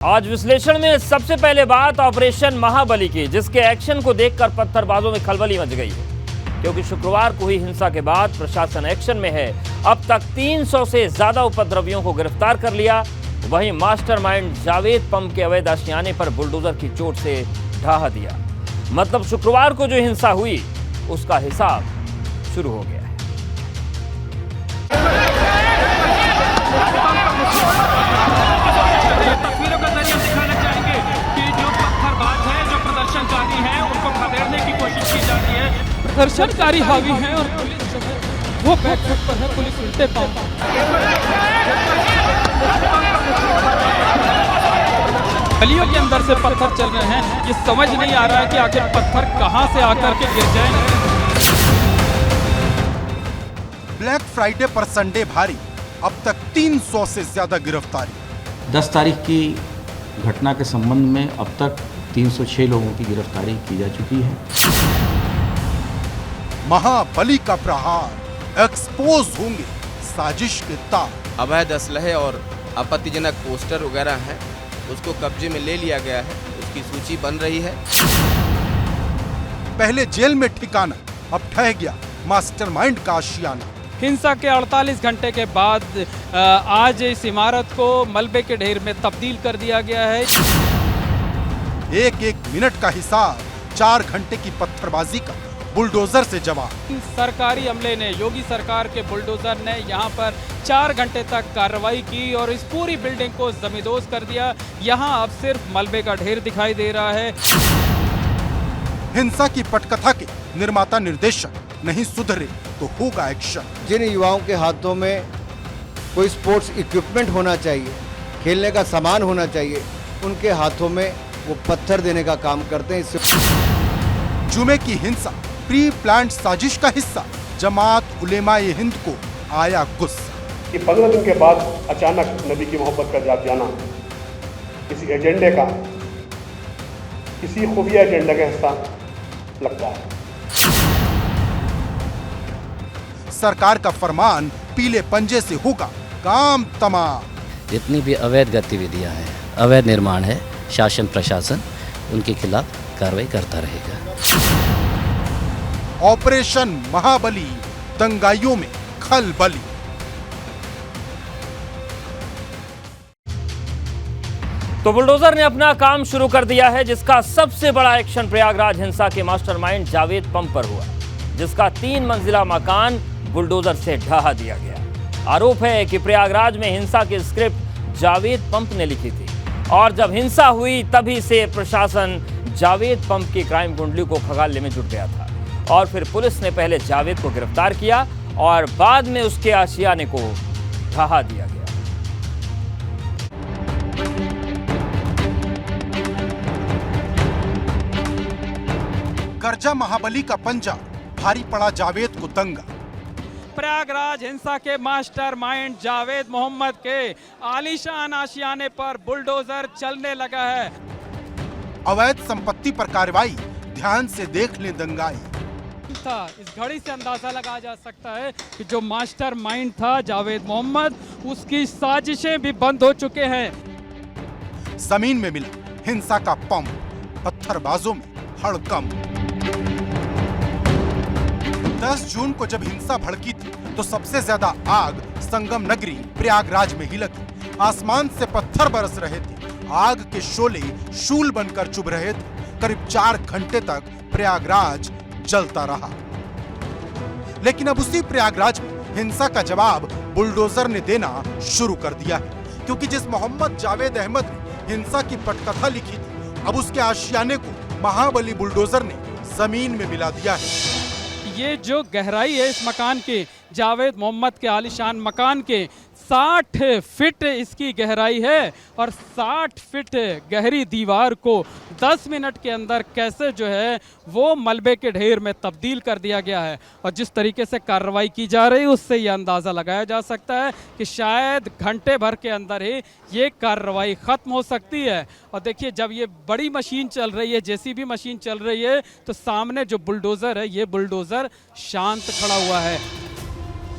आज विश्लेषण में सबसे पहले बात ऑपरेशन महाबली की, जिसके एक्शन को देखकर पत्थरबाजों में खलबली मच गई है, क्योंकि शुक्रवार को हुई हिंसा के बाद प्रशासन एक्शन में है। अब तक 300 से ज्यादा उपद्रवियों को गिरफ्तार कर लिया। वहीं मास्टरमाइंड जावेद पंप के अवैध आशियाने पर बुलडोजर की चोट से ढहा दिया। मतलब शुक्रवार को जो हिंसा हुई उसका हिसाब शुरू हो गया है। तस्वीरों का जरिए दिखाना चाहेंगे कि जो पत्थरबाज हैं, जो प्रदर्शनकारी हैं, उनको खदेड़ने की कोशिश की जाती है। प्रदर्शनकारी हावी हैं और पुलिस जो है वो बैकफुट पर है। पुलिस उल्टे पांव। गलियों के अंदर से पत्थर चल रहे हैं। ये समझ नहीं आ रहा है कि आखिर पत्थर कहां से आकर के गिर जाएंगे। ब्लैक फ्राइडे पर संडे भारी, अब तक 300 से ज्यादा गिरफ्तारी। 10 तारीख की घटना के संबंध में अब तक 306 लोगों की गिरफ्तारी की जा चुकी है। महाबली का प्रहार, एक्सपोज होंगे साजिश के तार। अवैध असलहे और आपत्तिजनक पोस्टर वगैरह हैं, उसको कब्जे में ले लिया गया है। उसकी सूची बन रही है। पहले जेल में ठिकाना, अब ठह गया मास्टरमाइंड का आशियाना। हिंसा के 48 घंटे के बाद आज इस इमारत को मलबे के ढेर में तब्दील कर दिया गया है। एक एक मिनट का हिसाब, 4 घंटे की पत्थरबाजी का बुलडोजर से जवाब। सरकारी अमले ने, योगी सरकार के बुलडोजर ने यहाँ पर 4 घंटे तक कार्रवाई की और इस पूरी बिल्डिंग को जमींदोज कर दिया। यहाँ अब सिर्फ मलबे का ढेर दिखाई दे रहा है। हिंसा की पटकथा के निर्माता निर्देशक नहीं सुधरे तो होगा एक्शन। जिन युवाओं के हाथों में कोई स्पोर्ट्स इक्विपमेंट होना चाहिए, खेलने का सामान होना चाहिए, उनके हाथों में वो पत्थर देने का काम करते हैं। इससे जुमे की हिंसा प्री प्लान्ड साजिश का हिस्सा। जमात उलेमाए हिंद को आया गुस्सा कि 15 दिन के बाद अचानक नबी की मोहब्बत का जाग जाना किसी एजेंडे का, किसी खुफिया एजेंडे का हिस्सा लगता है। सरकार का फरमान, पीले पंजे से होगा काम तमाम। जितनी भी अवैध गतिविधियां हैं, अवैध निर्माण है, शासन प्रशासन उनके खिलाफ कार्रवाई करता रहेगा। ऑपरेशन महाबली, दंगाइयों में खलबली। तो बुलडोजर ने अपना काम शुरू कर दिया है, जिसका सबसे बड़ा एक्शन प्रयागराज हिंसा के मास्टरमाइंड जावेद पंप पर हुआ, जिसका 3 मंजिला मकान बुलडोजर से ढहा दिया गया। आरोप है कि प्रयागराज में हिंसा की स्क्रिप्ट जावेद पंप ने लिखी थी और जब हिंसा हुई तभी से प्रशासन जावेद पंप की क्राइम कुंडली को खंगालने में जुट गया था। और फिर पुलिस ने पहले जावेद को गिरफ्तार किया और बाद में उसके आशियाने को ढहा दिया गया। गर्जा महाबली का पंजा, भारी पड़ा जावेद को दंगा। प्रयागराज हिंसा के मास्टरमाइंड जावेद मोहम्मद के आलीशान आशियाने पर बुलडोजर चलने लगा है। अवैध संपत्ति पर कार्रवाई, ध्यान से देख लें दंगाई। इस घड़ी से अंदाजा लगाया जा सकता है कि जो मास्टरमाइंड था जावेद मोहम्मद, उसकी साजिशें भी बंद हो चुके हैं। जमीन में मिला हिंसा का पंप, पत्थरबाजों में हड़कंप। 10 जून को जब हिंसा भड़की थी तो सबसे ज्यादा आग संगम नगरी प्रयागराज में ही लगी। आसमान से पत्थर बरस रहे थे, आग के शोले शूल बनकर चुभ रहे थे। करीब 4 घंटे तक प्रयागराज जलता रहा। लेकिन अब उसी प्रयागराज में हिंसा का जवाब बुलडोजर ने देना शुरू कर दिया है, क्योंकि जिस मोहम्मद जावेद अहमद ने हिंसा की पटकथा लिखी थी, अब उसके आशियाने को महाबली बुलडोजर ने जमीन में मिला दिया है। ये जो गहराई है इस मकान की, जावेद मोहम्मद के आलीशान मकान के 60 फीट इसकी गहराई है और 60 फीट गहरी दीवार को 10 मिनट के अंदर कैसे जो है वो मलबे के ढेर में तब्दील कर दिया गया है। और जिस तरीके से कार्रवाई की जा रही है उससे ये अंदाज़ा लगाया जा सकता है कि शायद घंटे भर के अंदर ही ये कार्रवाई ख़त्म हो सकती है। और देखिए, जब ये बड़ी मशीन चल रही है, जेसीबी मशीन चल रही है, तो सामने जो बुलडोज़र है, ये बुलडोज़र शांत खड़ा हुआ है।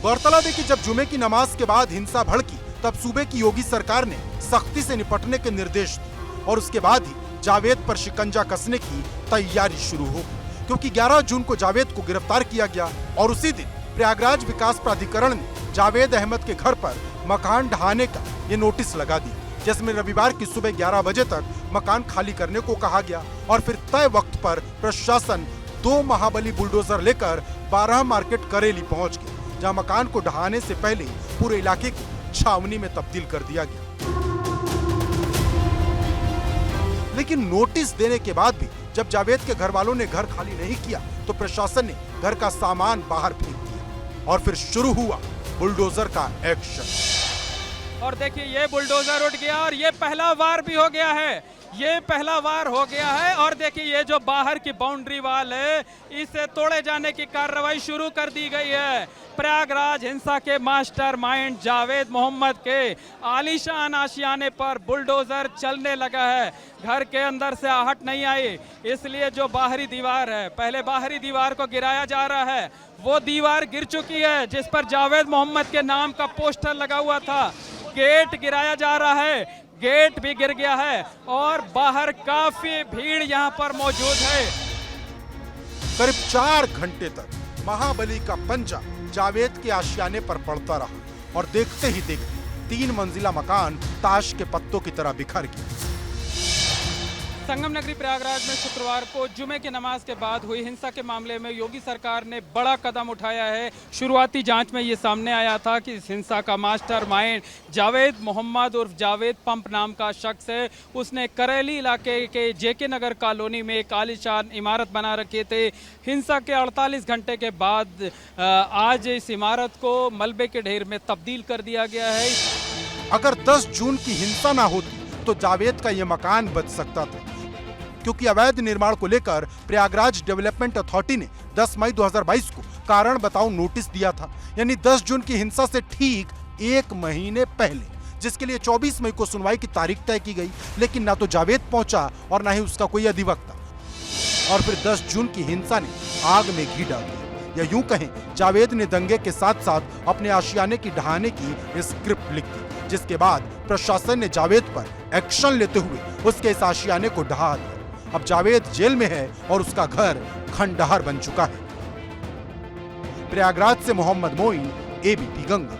गौरतलब है कि जब जुमे की नमाज के बाद हिंसा भड़की तब सूबे की योगी सरकार ने सख्ती से निपटने के निर्देश दिए और उसके बाद ही जावेद पर शिकंजा कसने की तैयारी शुरू हो गई, क्योंकि 11 जून को जावेद को गिरफ्तार किया गया और उसी दिन प्रयागराज विकास प्राधिकरण ने जावेद अहमद के घर पर मकान ढहाने का ये नोटिस लगा दिया, जिसमें रविवार की सुबह 11 बजे तक मकान खाली करने को कहा गया और फिर तय वक्त पर प्रशासन 2 महाबली बुलडोजर लेकर 12 मार्केट करेली पहुंच गया, जहां मकान को ढहाने से पहले पूरे इलाके को छावनी में तब्दील कर दिया गया। लेकिन नोटिस देने के बाद भी जब जावेद के घर वालों ने घर खाली नहीं किया तो प्रशासन ने घर का सामान बाहर फेंक दिया और फिर शुरू हुआ बुलडोजर का एक्शन। और देखिए ये बुलडोजर उठ गया और ये पहला वार भी हो गया है, ये पहला वार हो गया है। और देखिए ये जो बाहर की बाउंड्री वाल है इसे तोड़े जाने की कार्रवाई शुरू कर दी गई है। प्रयागराज हिंसा के मास्टरमाइंड जावेद मोहम्मद के आलीशान आशियाने पर बुलडोजर चलने लगा है। घर के अंदर से आहट नहीं आई, इसलिए जो बाहरी दीवार है, पहले बाहरी दीवार को गिराया जा रहा है, वो दीवार गिर चुकी है जिस पर जावेद मोहम्मद के नाम का पोस्टर लगा हुआ था। गेट गिराया जा रहा है, गेट भी गिर गया है और बाहर काफी भीड़ यहाँ पर मौजूद है। करीब 4 घंटे तक महाबली का पंजा जावेद के आशियाने पर पड़ता रहा और देखते ही देखते 3 मंजिला मकान ताश के पत्तों की तरह बिखर गया। संगम नगरी प्रयागराज में शुक्रवार को जुमे की नमाज के बाद हुई हिंसा के मामले में योगी सरकार ने बड़ा कदम उठाया है। शुरुआती जांच में ये सामने आया था कि इस हिंसा का मास्टरमाइंड जावेद मोहम्मद उर्फ जावेद पंप नाम का शख्स है। उसने करेली इलाके के जेके नगर कॉलोनी में एक आलीशान इमारत बना रखे थे। हिंसा के 48 घंटे के बाद आज इस इमारत को मलबे के ढेर में तब्दील कर दिया गया है। अगर 10 जून की हिंसा ना होती तो जावेद का ये मकान बच सकता था, क्योंकि अवैध निर्माण को लेकर प्रयागराज डेवलपमेंट अथॉरिटी ने 10 मई 2022 को कारण बताओ नोटिस दिया था, यानी 10 जून की हिंसा से ठीक 1 महीने पहले, जिसके लिए 24 मई को सुनवाई की तारीख तय की गई। लेकिन ना तो जावेद पहुंचा और ना ही उसका कोई अधिवक्ता। और फिर 10 जून की हिंसा ने आग में घी डाल दिया, या यूं कहें जावेद ने दंगे के साथ साथ अपने आशियाने की ढहाने की स्क्रिप्ट लिख दी, जिसके बाद प्रशासन ने जावेद पर एक्शन लेते हुए उसके इस आशियाने को ढहा दिया। अब जावेद जेल में है और उसका घर खंडहर बन चुका है। प्रयागराज से मोहम्मद मोइन, एबीपी गंगा।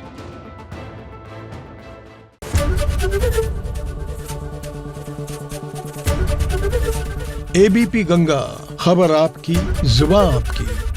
एबीपी गंगा, खबर आपकी, जुबान आपकी।